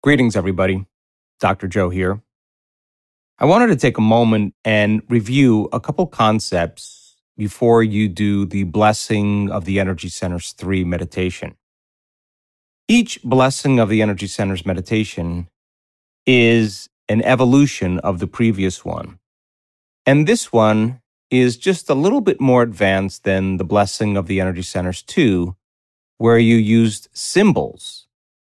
Greetings, everybody. Dr. Joe here. I wanted to take a moment and review a couple concepts before you do the Blessing of the Energy Centers 3 meditation. Each Blessing of the Energy Centers meditation is an evolution of the previous one. And this one is just a little bit more advanced than the Blessing of the Energy Centers 2, where you used symbols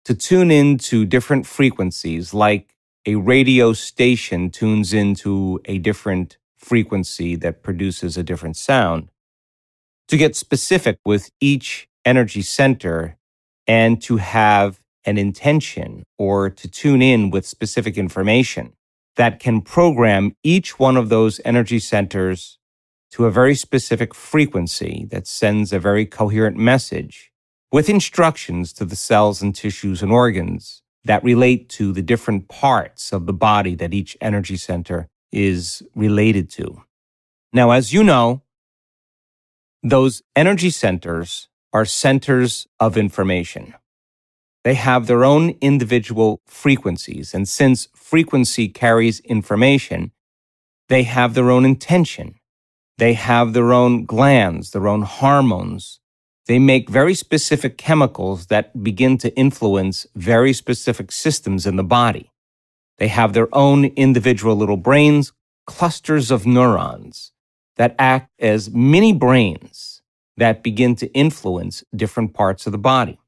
to tune into different frequencies, like a radio station tunes into a different frequency that produces a different sound, to get specific with each energy center and to have an intention or to tune in with specific information that can program each one of those energy centers to a very specific frequency that sends a very coherent message with instructions to the cells and tissues and organs that relate to the different parts of the body that each energy center is related to. Now, as you know, those energy centers are centers of information. They have their own individual frequencies, and since frequency carries information, they have their own intention. They have their own glands, their own hormones. They make very specific chemicals that begin to influence very specific systems in the body. They have their own individual little brains, clusters of neurons that act as mini brains that begin to influence different parts of the body.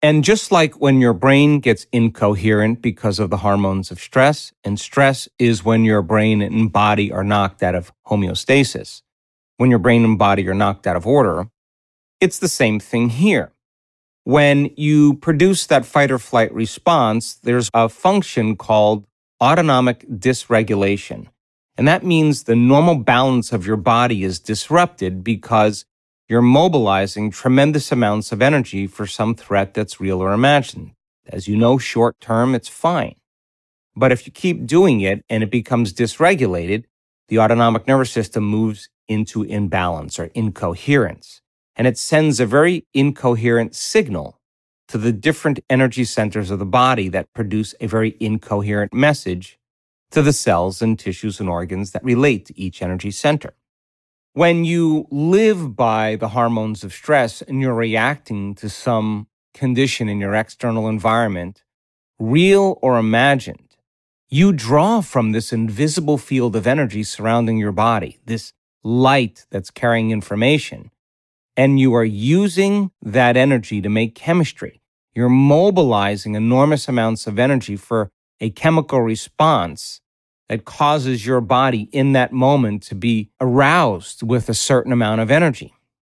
And just like when your brain gets incoherent because of the hormones of stress, and stress is when your brain and body are knocked out of homeostasis, when your brain and body are knocked out of order, it's the same thing here. When you produce that fight or flight response, there's a function called autonomic dysregulation. And that means the normal balance of your body is disrupted because you're mobilizing tremendous amounts of energy for some threat that's real or imagined. As you know, short term, it's fine. But if you keep doing it and it becomes dysregulated, the autonomic nervous system moves into imbalance or incoherence. And it sends a very incoherent signal to the different energy centers of the body that produce a very incoherent message to the cells and tissues and organs that relate to each energy center. When you live by the hormones of stress and you're reacting to some condition in your external environment, real or imagined, you draw from this invisible field of energy surrounding your body, this light that's carrying information. And you are using that energy to make chemistry. You're mobilizing enormous amounts of energy for a chemical response that causes your body in that moment to be aroused with a certain amount of energy.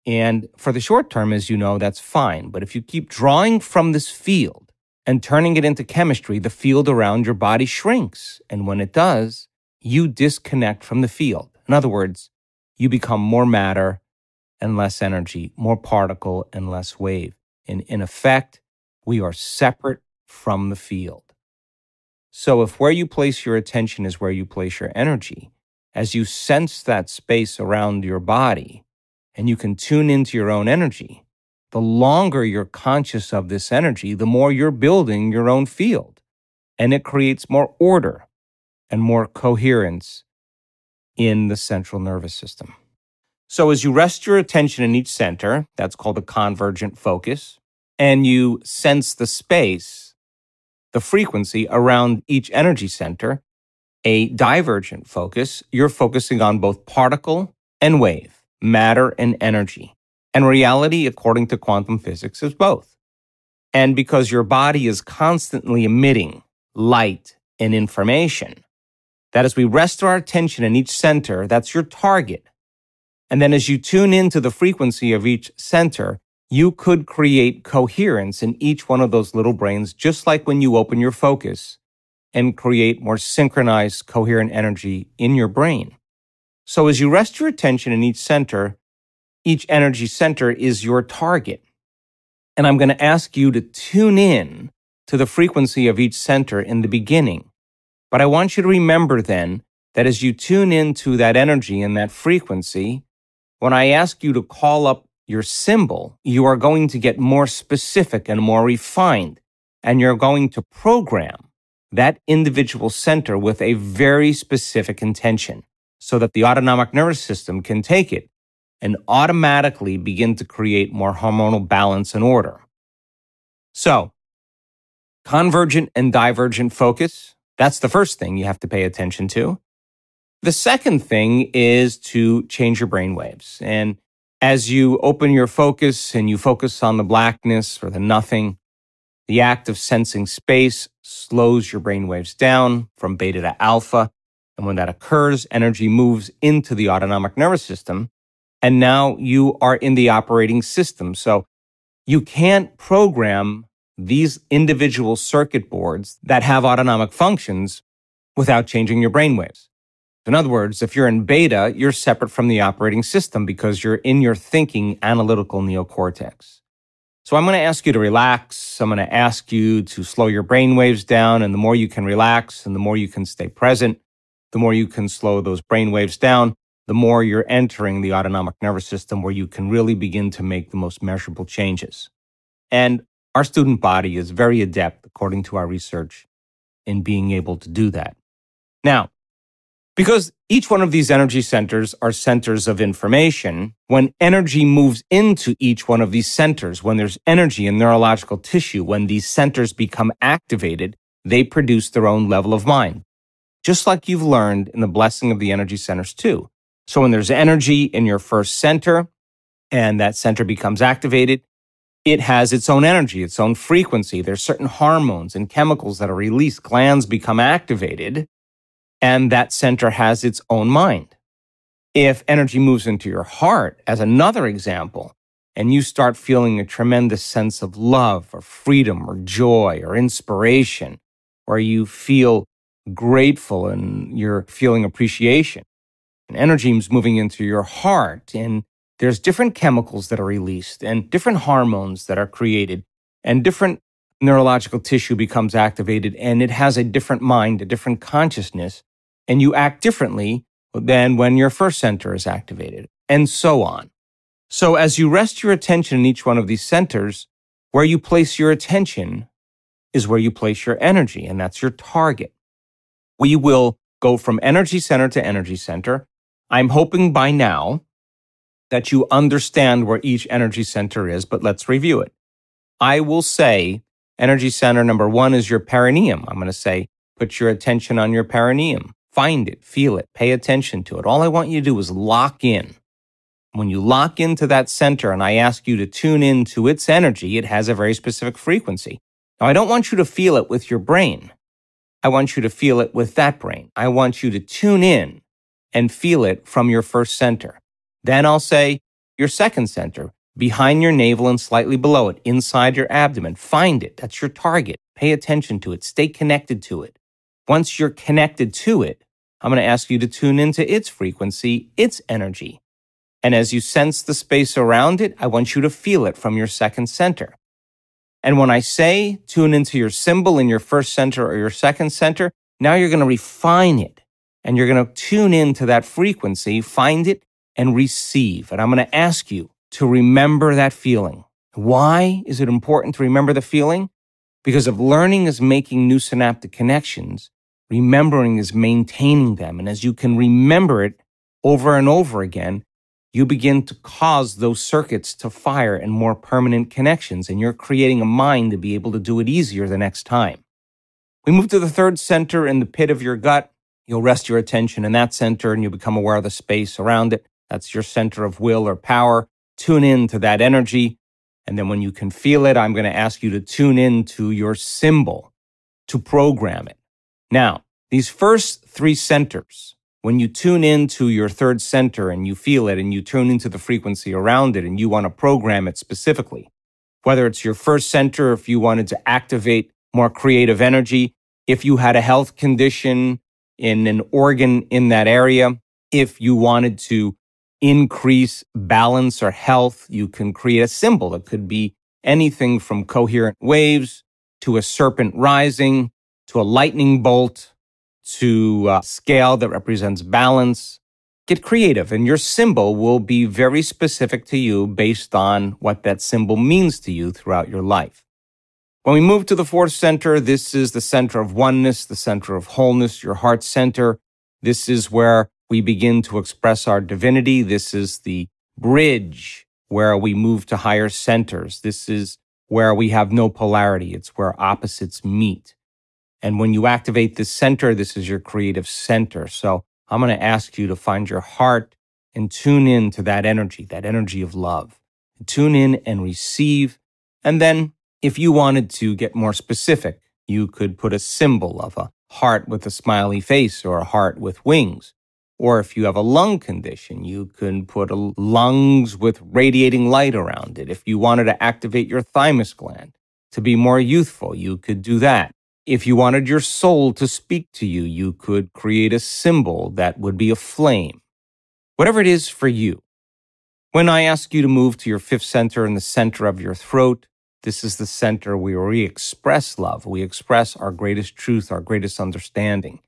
And for the short term, as you know, that's fine. But if you keep drawing from this field and turning it into chemistry, the field around your body shrinks. And when it does, you disconnect from the field. In other words, you become more matter and less energy, more particle and less wave. And in effect, we are separate from the field. So if where you place your attention is where you place your energy, as you sense that space around your body and you can tune into your own energy, the longer you're conscious of this energy, the more you're building your own field. And it creates more order and more coherence in the central nervous system. So as you rest your attention in each center, that's called a convergent focus, and you sense the space, the frequency around each energy center, a divergent focus, you're focusing on both particle and wave, matter and energy. And reality, according to quantum physics, is both. And because your body is constantly emitting light and information, that as we rest our attention in each center, that's your target. And then as you tune into the frequency of each center, you could create coherence in each one of those little brains, just like when you open your focus and create more synchronized, coherent energy in your brain. So as you rest your attention in each center, each energy center is your target. And I'm going to ask you to tune in to the frequency of each center in the beginning. But I want you to remember then that as you tune into that energy and that frequency, when I ask you to call up your symbol, you are going to get more specific and more refined. and you're going to program that individual center with a very specific intention so that the autonomic nervous system can take it and automatically begin to create more hormonal balance and order. So, convergent and divergent focus, that's the first thing you have to pay attention to. The second thing is to change your brain waves. And as you open your focus and you focus on the blackness or the nothing, the act of sensing space slows your brain waves down from beta to alpha. And when that occurs, energy moves into the autonomic nervous system. And now you are in the operating system. So you can't program these individual circuit boards that have autonomic functions without changing your brain waves. In other words, if you're in beta, you're separate from the operating system because you're in your thinking analytical neocortex. So I'm going to ask you to relax. I'm going to ask you to slow your brain waves down. And the more you can relax and the more you can stay present, the more you can slow those brain waves down, the more you're entering the autonomic nervous system where you can really begin to make the most measurable changes. And our student body is very adept, according to our research, in being able to do that. Now, because each one of these energy centers are centers of information, when energy moves into each one of these centers, when there's energy in neurological tissue, when these centers become activated, they produce their own level of mind. Just like you've learned in the blessing of the energy centers too. So when there's energy in your first center and that center becomes activated, it has its own energy, its own frequency. There's certain hormones and chemicals that are released. Glands become activated, and that center has its own mind. If energy moves into your heart, as another example, and you start feeling a tremendous sense of love or freedom or joy or inspiration, or you feel grateful and you're feeling appreciation, and energy is moving into your heart, and there's different chemicals that are released and different hormones that are created and different neurological tissue becomes activated, and it has a different mind, a different consciousness, and you act differently than when your first center is activated, and so on. So as you rest your attention in each one of these centers, where you place your attention is where you place your energy, and that's your target. We will go from energy center to energy center. I'm hoping by now that you understand where each energy center is, but let's review it. I will say energy center number 1 is your perineum. I'm going to say, put your attention on your perineum. Find it, feel it, pay attention to it. All I want you to do is lock in. When you lock into that center and I ask you to tune into its energy, it has a very specific frequency. Now, I don't want you to feel it with your brain. I want you to feel it with that brain. I want you to tune in and feel it from your first center. Then I'll say your second center, behind your navel and slightly below it, inside your abdomen. Find it. That's your target. Pay attention to it. Stay connected to it. Once you're connected to it, I'm going to ask you to tune into its frequency, its energy. And as you sense the space around it, I want you to feel it from your second center. And when I say tune into your symbol in your first center or your second center, now you're going to refine it. And you're going to tune into that frequency, find it, and receive. And I'm going to ask you to remember that feeling. Why is it important to remember the feeling? Because if learning is making new synaptic connections, remembering is maintaining them. And as you can remember it over and over again, you begin to cause those circuits to fire in more permanent connections, and you're creating a mind to be able to do it easier the next time. We move to the third center in the pit of your gut. You'll rest your attention in that center and you'll become aware of the space around it. That's your center of will or power. Tune in to that energy. And then when you can feel it, I'm going to ask you to tune in to your symbol to program it. Now, these first 3 centers, when you tune into your third center and you feel it and you tune into the frequency around it and you want to program it specifically, whether it's your first center, if you wanted to activate more creative energy, if you had a health condition in an organ in that area, if you wanted to increase balance or health, you can create a symbol that could be anything from coherent waves to a serpent rising to a lightning bolt to a scale that represents balance. Get creative, and your symbol will be very specific to you based on what that symbol means to you throughout your life. When we move to the fourth center, this is the center of oneness, the center of wholeness, your heart center. This is where we begin to express our divinity. This is the bridge where we move to higher centers. This is where we have no polarity. It's where opposites meet. And when you activate this center, this is your creative center. So I'm going to ask you to find your heart and tune in to that energy of love. Tune in and receive. And then if you wanted to get more specific, you could put a symbol of a heart with a smiley face or a heart with wings. Or if you have a lung condition, you can put lungs with radiating light around it. If you wanted to activate your thymus gland to be more youthful, you could do that. If you wanted your soul to speak to you, you could create a symbol that would be a flame. Whatever it is for you. When I ask you to move to your fifth center in the center of your throat, this is the center where we express love. We express our greatest truth, our greatest understanding.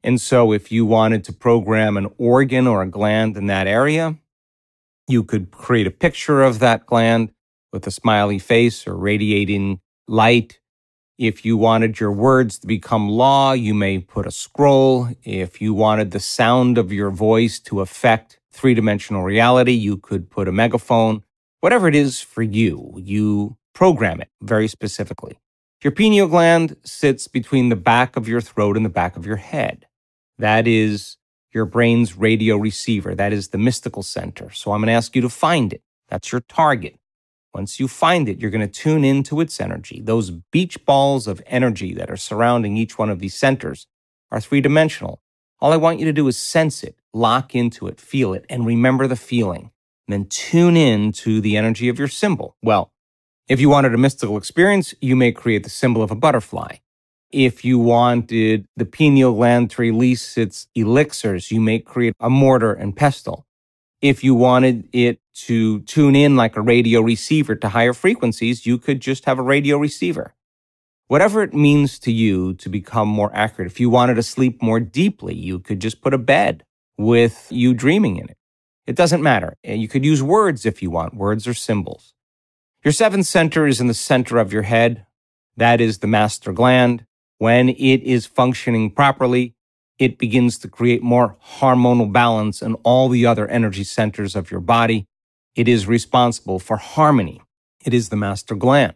And so if you wanted to program an organ or a gland in that area, you could create a picture of that gland with a smiley face or radiating light. If you wanted your words to become law, you may put a scroll. If you wanted the sound of your voice to affect three-dimensional reality, you could put a megaphone. Whatever it is for you, you program it very specifically. Your pineal gland sits between the back of your throat and the back of your head. That is your brain's radio receiver. That is the mystical center. So I'm going to ask you to find it. That's your target. Once you find it, you're going to tune into its energy. Those beach balls of energy that are surrounding each one of these centers are three-dimensional. All I want you to do is sense it, lock into it, feel it, and remember the feeling. And then tune in to the energy of your symbol. Well, if you wanted a mystical experience, you may create the symbol of a butterfly. If you wanted the pineal gland to release its elixirs, you may create a mortar and pestle. If you wanted it to tune in like a radio receiver to higher frequencies, you could just have a radio receiver. Whatever it means to you to become more accurate. If you wanted to sleep more deeply, you could just put a bed with you dreaming in it. It doesn't matter. You could use words if you want, words or symbols. Your seventh center is in the center of your head. That is the Master Gland. When it is functioning properly, it begins to create more hormonal balance in all the other energy centers of your body. It is responsible for harmony. It is the Master Gland.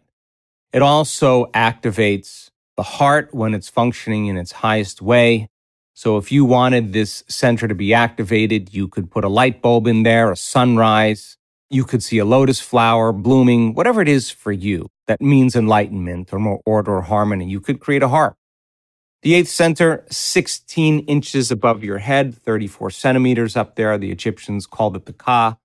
It also activates the heart when it's functioning in its highest way. So if you wanted this center to be activated, you could put a light bulb in there, a sunrise. You could see a lotus flower blooming, whatever it is for you. That means enlightenment or more order or harmony. You could create a heart. The eighth center, 16 inches above your head, 34 centimeters up there. The Egyptians called it the Ka.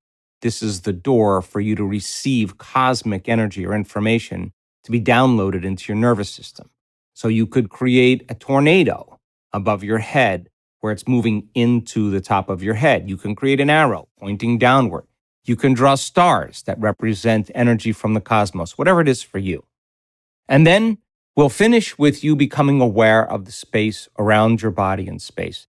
This is the door for you to receive cosmic energy or information to be downloaded into your nervous system. So you could create a tornado above your head where it's moving into the top of your head. You can create an arrow pointing downward. You can draw stars that represent energy from the cosmos, whatever it is for you. And then we'll finish with you becoming aware of the space around your body in space.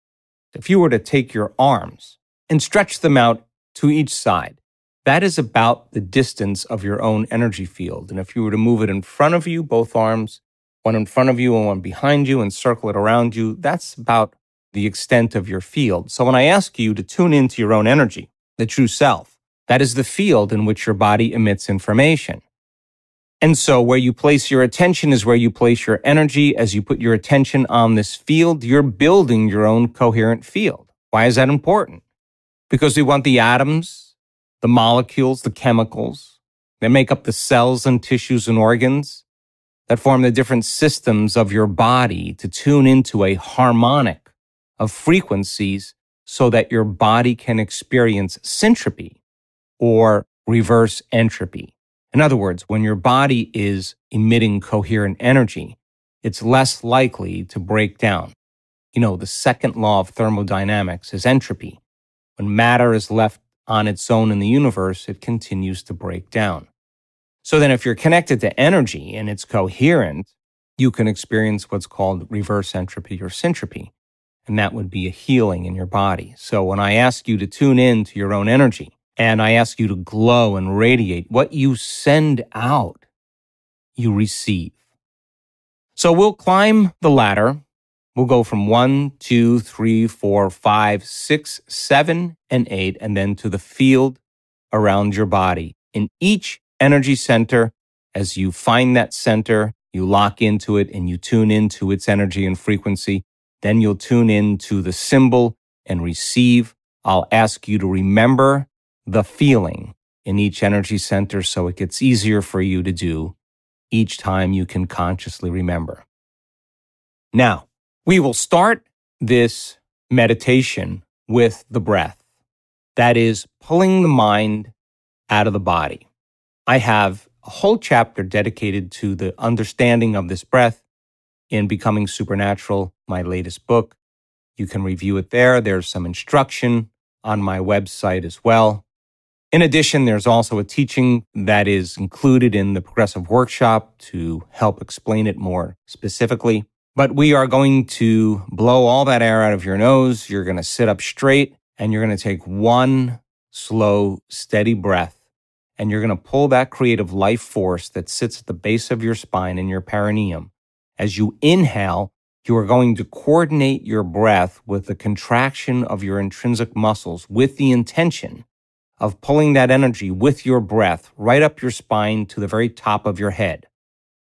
If you were to take your arms and stretch them out to each side, that is about the distance of your own energy field. And if you were to move it in front of you, both arms, one in front of you and one behind you, and circle it around you, that's about the extent of your field. So when I ask you to tune into your own energy, the true self, that is the field in which your body emits information. And so where you place your attention is where you place your energy. As you put your attention on this field, you're building your own coherent field. Why is that important? Because we want the atoms, the molecules, the chemicals that make up the cells and tissues and organs that form the different systems of your body to tune into a harmonic of frequencies so that your body can experience syntropy or reverse entropy. In other words, when your body is emitting coherent energy, it's less likely to break down. You know, the second law of thermodynamics is entropy. When matter is left on its own in the universe, it continues to break down. So then if you're connected to energy and it's coherent, you can experience what's called reverse entropy or syntropy. And that would be a healing in your body. So when I ask you to tune in to your own energy, and I ask you to glow and radiate, what you send out, you receive. So we'll climb the ladder. We'll go from 1, 2, 3, 4, 5, 6, 7, and 8, and then to the field around your body. In each energy center, as you find that center, you lock into it and you tune into its energy and frequency. Then you'll tune into the symbol and receive. I'll ask you to remember the feeling in each energy center so it gets easier for you to do each time you can consciously remember. Now, we will start this meditation with the breath. That is pulling the mind out of the body. I have a whole chapter dedicated to the understanding of this breath in Becoming Supernatural, my latest book. You can review it there. There's some instruction on my website as well. In addition, there's also a teaching that is included in the Progressive Workshop to help explain it more specifically. But we are going to blow all that air out of your nose. You're going to sit up straight and you're going to take one slow, steady breath. And you're going to pull that creative life force that sits at the base of your spine in your perineum. As you inhale, you are going to coordinate your breath with the contraction of your intrinsic muscles with the intention of pulling that energy with your breath right up your spine to the very top of your head.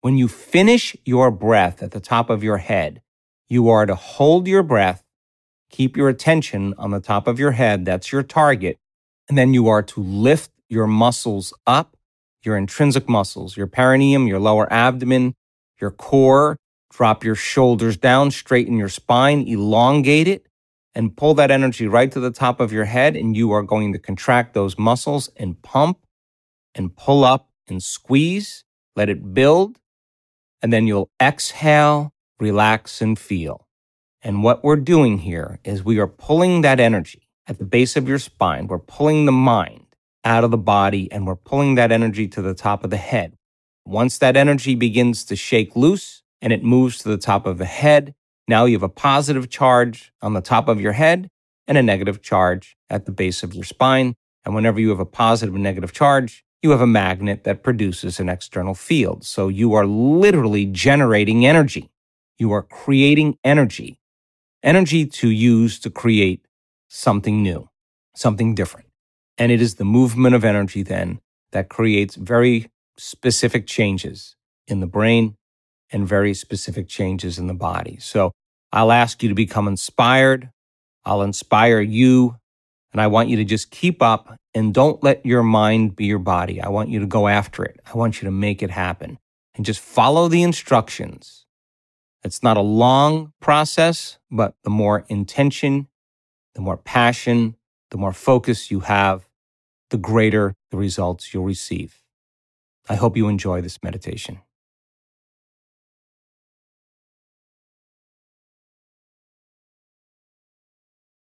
When you finish your breath at the top of your head, you are to hold your breath, keep your attention on the top of your head, that's your target, and then you are to lift your muscles up, your intrinsic muscles, your perineum, your lower abdomen, your core. Drop your shoulders down, straighten your spine, elongate it, and pull that energy right to the top of your head, and you are going to contract those muscles and pump and pull up and squeeze, let it build, and then you'll exhale, relax, and feel. And what we're doing here is we are pulling that energy at the base of your spine. We're pulling the mind out of the body, and we're pulling that energy to the top of the head. Once that energy begins to shake loose, and it moves to the top of the head. Now you have a positive charge on the top of your head and a negative charge at the base of your spine. And whenever you have a positive and negative charge, you have a magnet that produces an external field. So you are literally generating energy. You are creating energy. Energy to use to create something new, something different. And it is the movement of energy then that creates very specific changes in the brain and very specific changes in the body. So I'll ask you to become inspired. I'll inspire you. And I want you to just keep up and don't let your mind be your body. I want you to go after it. I want you to make it happen and just follow the instructions. It's not a long process, but the more intention, the more passion, the more focus you have, the greater the results you'll receive. I hope you enjoy this meditation.